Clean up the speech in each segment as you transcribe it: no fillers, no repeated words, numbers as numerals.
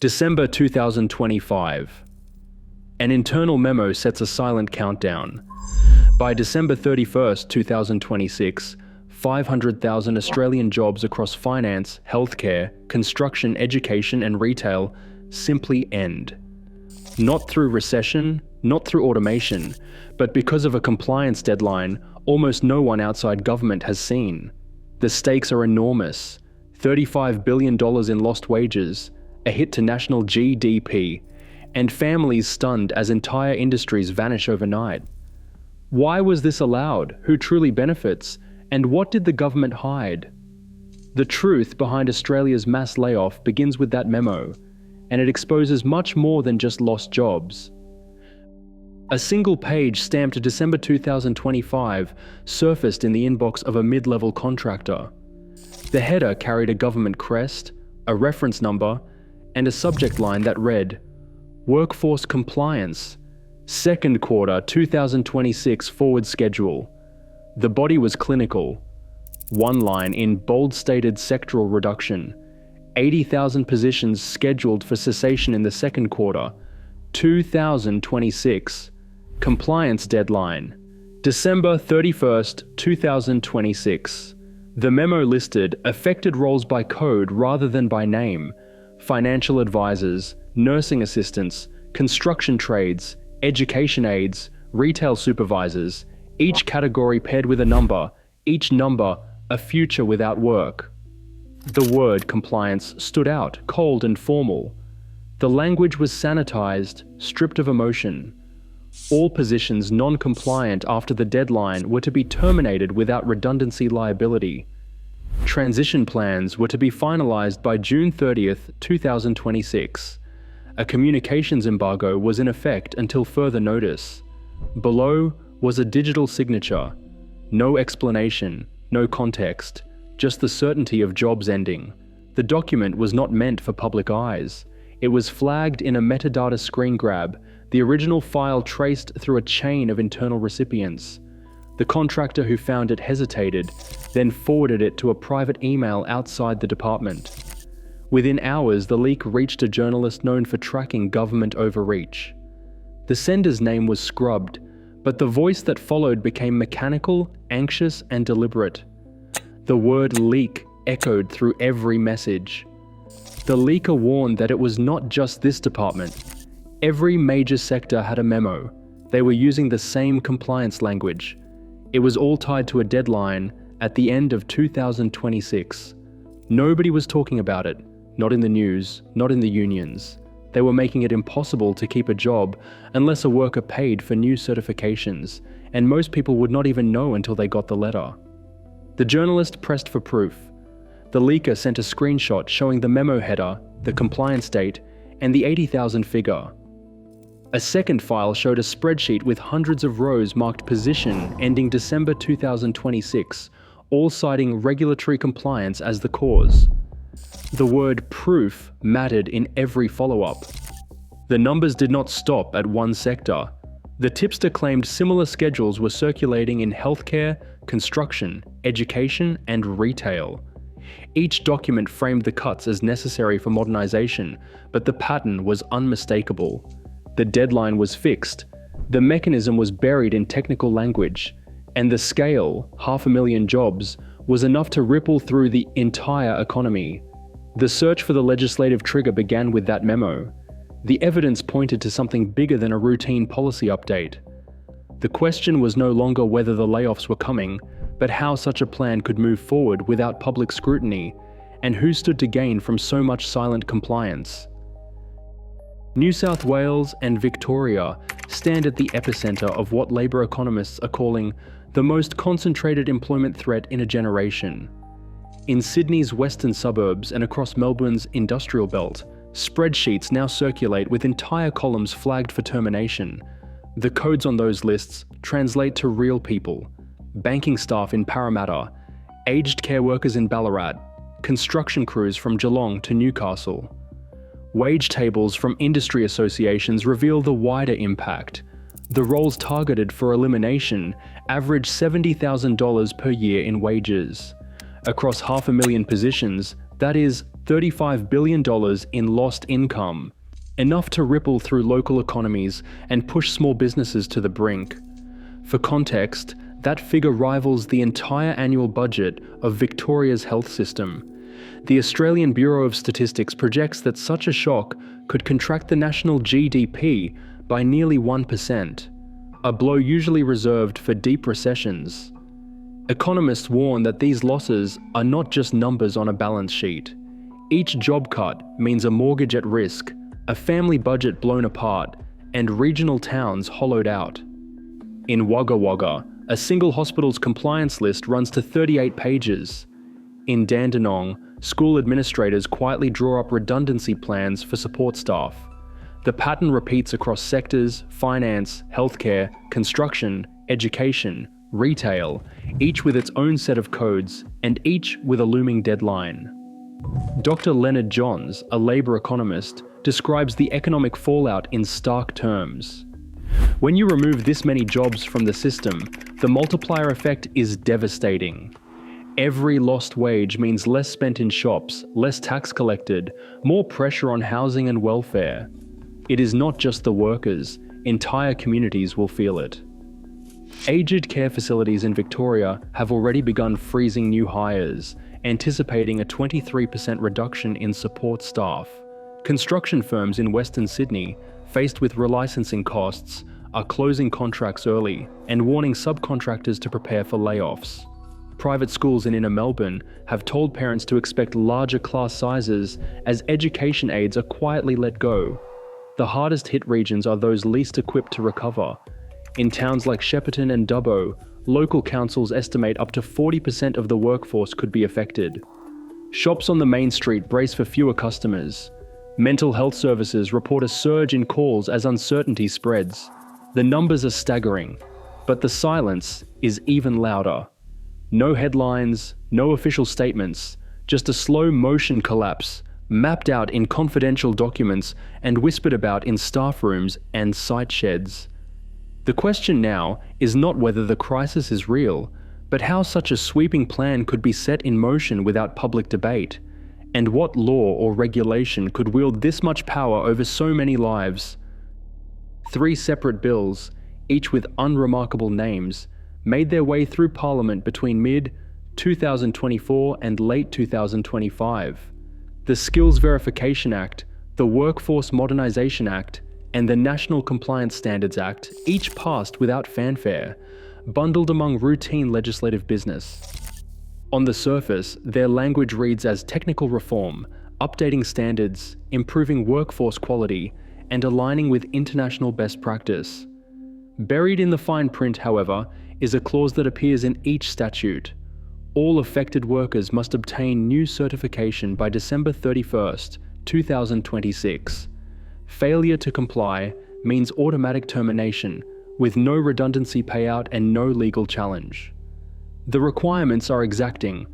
December 2025. An internal memo sets a silent countdown. By December 31st, 2026, 500,000 Australian jobs across finance, healthcare, construction, education and retail simply end. Not through recession, not through automation, but because of a compliance deadline almost no one outside government has seen. The stakes are enormous. $35 billion in lost wages, a hit to national GDP, and families stunned as entire industries vanish overnight. Why was this allowed? Who truly benefits? And what did the government hide? The truth behind Australia's mass layoff begins with that memo, and it exposes much more than just lost jobs. A single page stamped December 2025 surfaced in the inbox of a mid-level contractor. The header carried a government crest, a reference number, and a subject line that read, "Workforce Compliance, Second Quarter 2026 Forward Schedule." The body was clinical. One line in bold-stated sectoral reduction. 80,000 positions scheduled for cessation in the second quarter, 2026. Compliance deadline, December 31st, 2026. The memo listed affected roles by code rather than by name: financial advisors, nursing assistants, construction trades, education aides, retail supervisors, each category paired with a number, each number a future without work. The word compliance stood out, cold and formal. The language was sanitized, stripped of emotion. All positions non-compliant after the deadline were to be terminated without redundancy liability. Transition plans were to be finalized by June 30th, 2026. A communications embargo was in effect until further notice. Below was a digital signature. No explanation, no context, just the certainty of jobs ending. The document was not meant for public eyes. It was flagged in a metadata screen grab, the original file traced through a chain of internal recipients. The contractor who found it hesitated, then forwarded it to a private email outside the department. Within hours, the leak reached a journalist known for tracking government overreach. The sender's name was scrubbed, but the voice that followed became mechanical, anxious, and deliberate. The word leak echoed through every message. The leaker warned that it was not just this department. Every major sector had a memo. They were using the same compliance language. It was all tied to a deadline at the end of 2026. Nobody was talking about it, not in the news, not in the unions. They were making it impossible to keep a job unless a worker paid for new certifications, and most people would not even know until they got the letter. The journalist pressed for proof. The leaker sent a screenshot showing the memo header, the compliance date, and the 80,000 figure. A second file showed a spreadsheet with hundreds of rows marked position ending December 2026, all citing regulatory compliance as the cause. The word proof mattered in every follow-up. The numbers did not stop at one sector. The tipster claimed similar schedules were circulating in healthcare, construction, education, and retail. Each document framed the cuts as necessary for modernization, but the pattern was unmistakable. The deadline was fixed, the mechanism was buried in technical language, and the scale, 500,000 jobs, was enough to ripple through the entire economy. The search for the legislative trigger began with that memo. The evidence pointed to something bigger than a routine policy update. The question was no longer whether the layoffs were coming, but how such a plan could move forward without public scrutiny, and who stood to gain from so much silent compliance. New South Wales and Victoria stand at the epicenter of what Labour economists are calling the most concentrated employment threat in a generation. In Sydney's western suburbs and across Melbourne's industrial belt, spreadsheets now circulate with entire columns flagged for termination. The codes on those lists translate to real people: banking staff in Parramatta, aged care workers in Ballarat, construction crews from Geelong to Newcastle. Wage tables from industry associations reveal the wider impact. The roles targeted for elimination average $70,000 per year in wages. Across 500,000 positions, that is $35 billion in lost income, enough to ripple through local economies and push small businesses to the brink. For context, that figure rivals the entire annual budget of Victoria's health system. The Australian Bureau of Statistics projects that such a shock could contract the national GDP by nearly 1%, a blow usually reserved for deep recessions. Economists warn that these losses are not just numbers on a balance sheet. Each job cut means a mortgage at risk, a family budget blown apart, and regional towns hollowed out. In Wagga Wagga, a single hospital's compliance list runs to 38 pages. In Dandenong, school administrators quietly draw up redundancy plans for support staff. The pattern repeats across sectors: finance, healthcare, construction, education, retail, each with its own set of codes, and each with a looming deadline. Dr. Leonard Johns, a Labour economist, describes the economic fallout in stark terms. When you remove this many jobs from the system, the multiplier effect is devastating. Every lost wage means less spent in shops, less tax collected, more pressure on housing and welfare. It is not just the workers, entire communities will feel it. Aged care facilities in Victoria have already begun freezing new hires, anticipating a 23% reduction in support staff. Construction firms in Western Sydney, faced with relicensing costs, are closing contracts early and warning subcontractors to prepare for layoffs. Private schools in inner Melbourne have told parents to expect larger class sizes as education aides are quietly let go. The hardest hit regions are those least equipped to recover. In towns like Shepparton and Dubbo, local councils estimate up to 40% of the workforce could be affected. Shops on the main street brace for fewer customers. Mental health services report a surge in calls as uncertainty spreads. The numbers are staggering, but the silence is even louder. No headlines, no official statements, just a slow motion collapse, mapped out in confidential documents and whispered about in staff rooms and site sheds. The question now is not whether the crisis is real, but how such a sweeping plan could be set in motion without public debate, and what law or regulation could wield this much power over so many lives. 3 separate bills, each with unremarkable names, made their way through Parliament between mid-2024 and late 2025. The Skills Verification Act, the Workforce Modernisation Act, and the National Compliance Standards Act each passed without fanfare, bundled among routine legislative business. On the surface, their language reads as technical reform, updating standards, improving workforce quality, and aligning with international best practice. Buried in the fine print, however, is a clause that appears in each statute. All affected workers must obtain new certification by December 31st, 2026. Failure to comply means automatic termination, with no redundancy payout and no legal challenge. The requirements are exacting.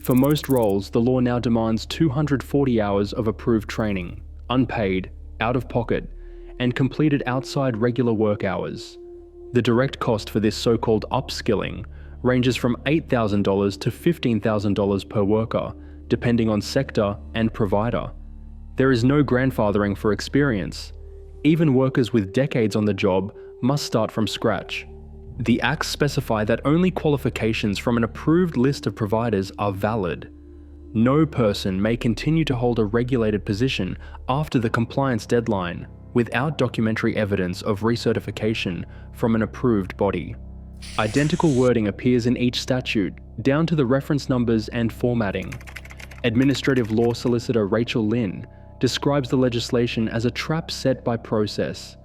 For most roles, the law now demands 240 hours of approved training, unpaid, out of pocket, and completed outside regular work hours. The direct cost for this so-called upskilling ranges from $8,000 to $15,000 per worker, depending on sector and provider. There is no grandfathering for experience. Even workers with decades on the job must start from scratch. The acts specify that only qualifications from an approved list of providers are valid. No person may continue to hold a regulated position after the compliance deadline without documentary evidence of recertification from an approved body. Identical wording appears in each statute, down to the reference numbers and formatting. Administrative law solicitor Rachel Lynn describes the legislation as a trap set by process.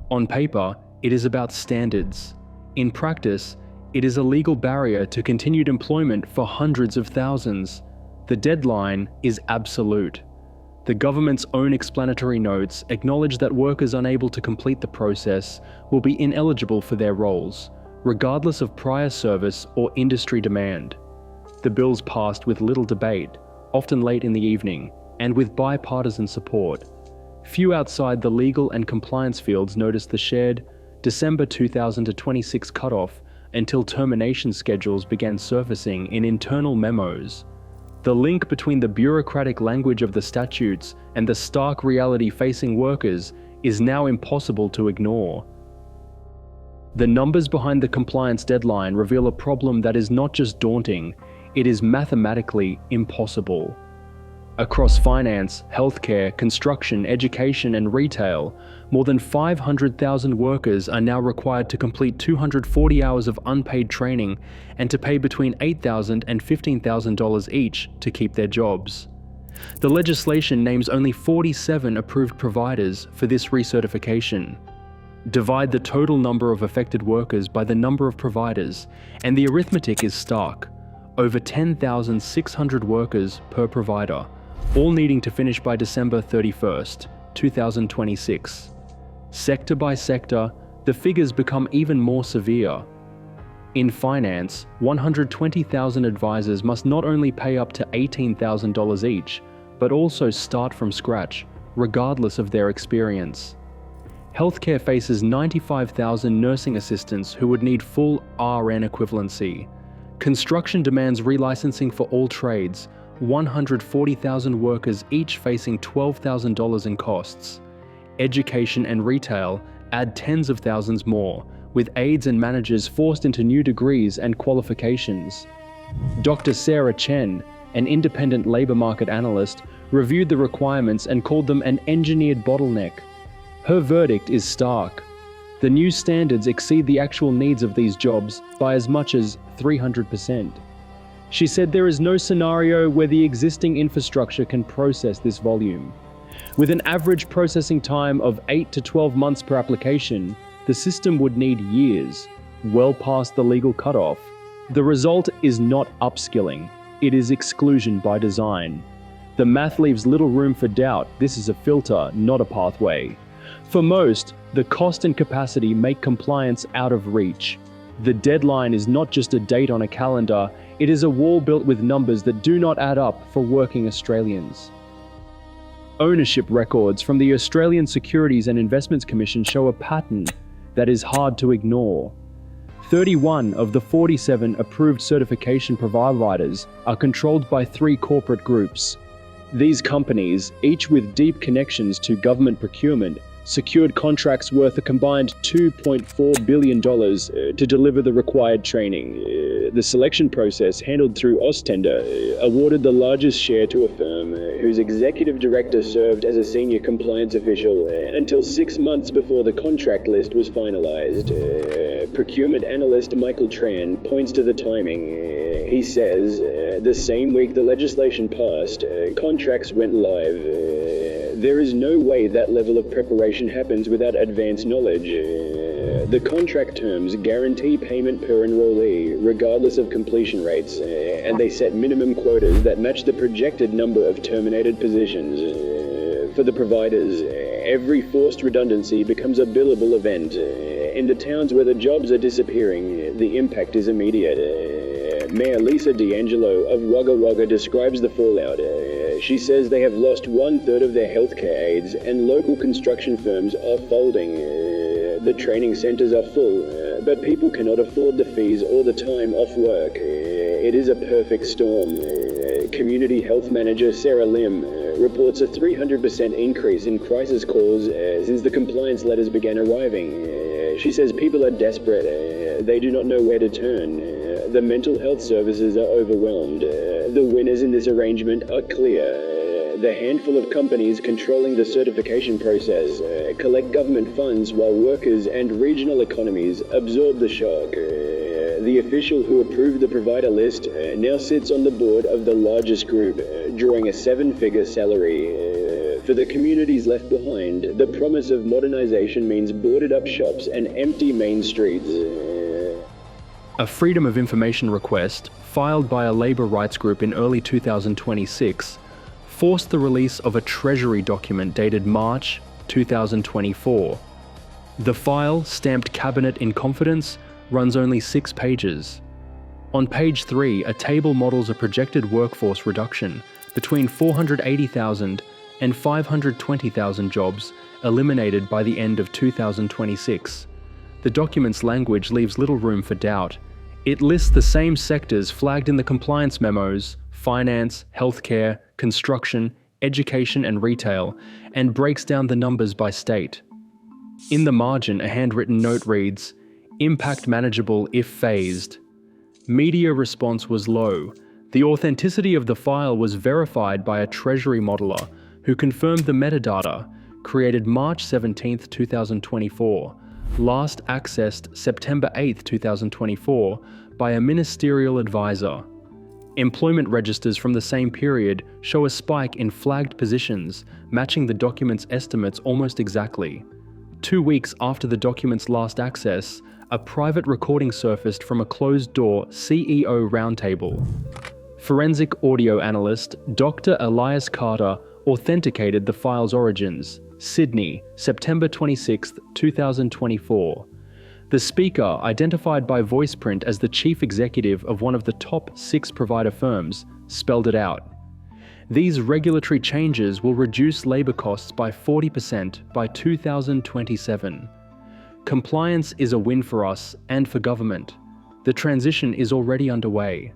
On paper, it is about standards. In practice, it is a legal barrier to continued employment for hundreds of thousands. The deadline is absolute. The government's own explanatory notes acknowledge that workers unable to complete the process will be ineligible for their roles, regardless of prior service or industry demand. The bills passed with little debate, often late in the evening, and with bipartisan support. Few outside the legal and compliance fields noticed the shared December 2026 cutoff until termination schedules began surfacing in internal memos. The link between the bureaucratic language of the statutes and the stark reality facing workers is now impossible to ignore. The numbers behind the compliance deadline reveal a problem that is not just daunting, it is mathematically impossible. Across finance, healthcare, construction, education, and retail, more than 500,000 workers are now required to complete 240 hours of unpaid training and to pay between $8,000 and $15,000 each to keep their jobs. The legislation names only 47 approved providers for this recertification. Divide the total number of affected workers by the number of providers, and the arithmetic is stark. Over 10,600 workers per provider, all needing to finish by December 31st, 2026. Sector by sector, the figures become even more severe. In finance, 120,000 advisors must not only pay up to $18,000 each, but also start from scratch, regardless of their experience. Healthcare faces 95,000 nursing assistants who would need full RN equivalency. Construction demands relicensing for all trades, 140,000 workers each facing $12,000 in costs. Education and retail add tens of thousands more, with aides and managers forced into new degrees and qualifications. Dr. Sarah Chen, an independent labor market analyst, reviewed the requirements and called them an engineered bottleneck. Her verdict is stark. The new standards exceed the actual needs of these jobs by as much as 300%. She said there is no scenario where the existing infrastructure can process this volume. With an average processing time of 8 to 12 months per application, the system would need years, well past the legal cutoff. The result is not upskilling, it is exclusion by design. The math leaves little room for doubt. This is a filter, not a pathway. For most, the cost and capacity make compliance out of reach. The deadline is not just a date on a calendar, it is a wall built with numbers that do not add up for working Australians. Ownership records from the Australian Securities and Investments Commission show a pattern that is hard to ignore. 31 of the 47 approved certification providers are controlled by 3 corporate groups. These companies, each with deep connections to government procurement, secured contracts worth a combined $2.4 billion to deliver the required training. The selection process, handled through Ostender, awarded the largest share to a firm whose executive director served as a senior compliance official until 6 months before the contract list was finalized. Procurement analyst Michael Tran points to the timing. He says, the same week the legislation passed, contracts went live. There is no way that level of preparation happens without advanced knowledge. The contract terms guarantee payment per enrollee, regardless of completion rates, and they set minimum quotas that match the projected number of terminated positions. For the providers, every forced redundancy becomes a billable event. In the towns where the jobs are disappearing, the impact is immediate. Mayor Lisa D'Angelo of Wagga Wagga describes the fallout. She says they have lost 1/3 of their healthcare aides and local construction firms are folding. The training centers are full, but people cannot afford the fees or the time off work. It is a perfect storm. Community health manager Sarah Lim reports a 300% increase in crisis calls since the compliance letters began arriving. She says people are desperate. They do not know where to turn. The mental health services are overwhelmed. The winners in this arrangement are clear. The handful of companies controlling the certification process collect government funds while workers and regional economies absorb the shock. The official who approved the provider list now sits on the board of the largest group, drawing a 7-figure salary. For the communities left behind, the promise of modernization means boarded up shops and empty main streets. A Freedom of Information request, filed by a labour rights group in early 2026, forced the release of a Treasury document dated March 2024. The file, stamped Cabinet in Confidence, runs only 6 pages. On page 3, a table models a projected workforce reduction between 480,000 and 520,000 jobs eliminated by the end of 2026. The document's language leaves little room for doubt. It lists the same sectors flagged in the compliance memos: finance, healthcare, construction, education and retail, and breaks down the numbers by state. In the margin, a handwritten note reads, "Impact manageable if phased." Media response was low. The authenticity of the file was verified by a Treasury modeler who confirmed the metadata, created March 17, 2024, last accessed September 8, 2024, by a ministerial advisor. Employment registers from the same period show a spike in flagged positions, matching the document's estimates almost exactly. 2 weeks after the document's last access, a private recording surfaced from a closed-door CEO roundtable. Forensic audio analyst Dr. Elias Carter authenticated the file's origins. Sydney, September 26, 2024. The speaker, identified by VoicePrint as the chief executive of one of the top 6 provider firms, spelled it out. These regulatory changes will reduce labor costs by 40% by 2027. Compliance is a win for us and for government. The transition is already underway.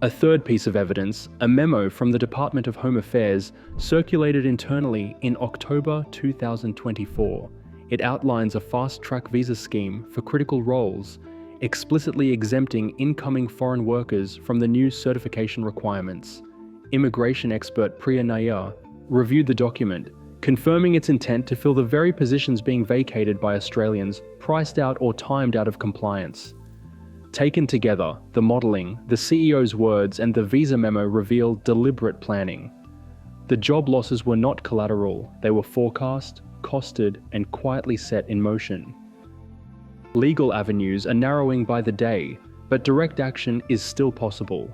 A third piece of evidence, a memo from the Department of Home Affairs, circulated internally in October 2024. It outlines a fast-track visa scheme for critical roles, explicitly exempting incoming foreign workers from the new certification requirements. Immigration expert Priya Nair reviewed the document, confirming its intent to fill the very positions being vacated by Australians priced out or timed out of compliance. Taken together, the modelling, the CEO's words, and the visa memo reveal deliberate planning. The job losses were not collateral, they were forecast, costed, and quietly set in motion. Legal avenues are narrowing by the day, but direct action is still possible.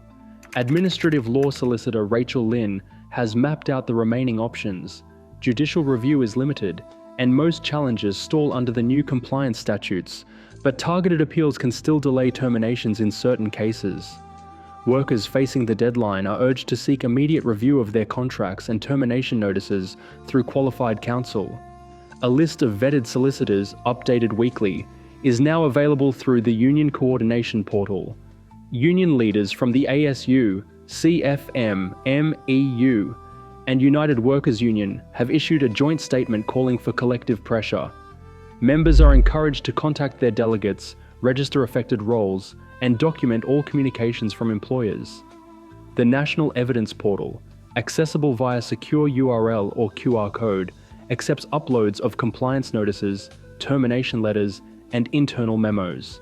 Administrative law solicitor Rachel Lynn has mapped out the remaining options. Judicial review is limited, and most challenges stall under the new compliance statutes, but targeted appeals can still delay terminations in certain cases. Workers facing the deadline are urged to seek immediate review of their contracts and termination notices through qualified counsel. A list of vetted solicitors, updated weekly, is now available through the Union Coordination Portal. Union leaders from the ASU, CFM, MEU, and United Workers Union have issued a joint statement calling for collective pressure. Members are encouraged to contact their delegates, register affected roles, and document all communications from employers. The National Evidence Portal, accessible via secure URL or QR code, accepts uploads of compliance notices, termination letters, and internal memos.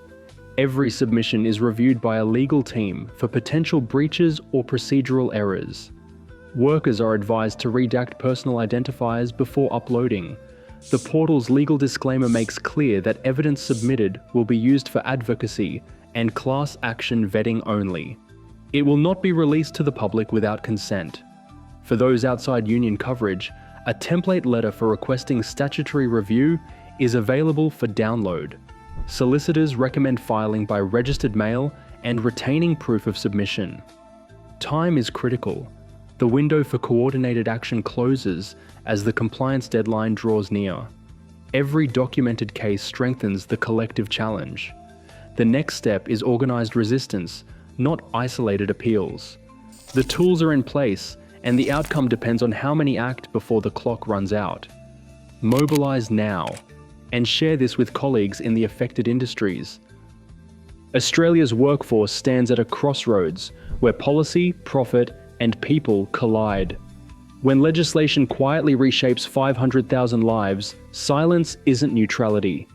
Every submission is reviewed by a legal team for potential breaches or procedural errors. Workers are advised to redact personal identifiers before uploading. The portal's legal disclaimer makes clear that evidence submitted will be used for advocacy and class action vetting only. It will not be released to the public without consent. For those outside union coverage, a template letter for requesting statutory review is available for download. Solicitors recommend filing by registered mail and retaining proof of submission. Time is critical. The window for coordinated action closes as the compliance deadline draws near. Every documented case strengthens the collective challenge. The next step is organised resistance, not isolated appeals. The tools are in place, and the outcome depends on how many act before the clock runs out. Mobilise now, and share this with colleagues in the affected industries. Australia's workforce stands at a crossroads where policy, profit, and people collide. When legislation quietly reshapes 500,000 lives, silence isn't neutrality,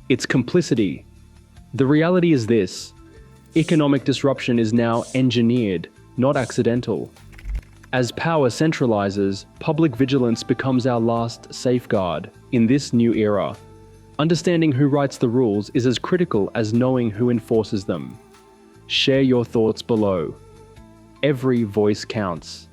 it's complicity. The reality is this: economic disruption is now engineered, not accidental. As power centralizes, public vigilance becomes our last safeguard in this new era. Understanding who writes the rules is as critical as knowing who enforces them. Share your thoughts below. Every voice counts.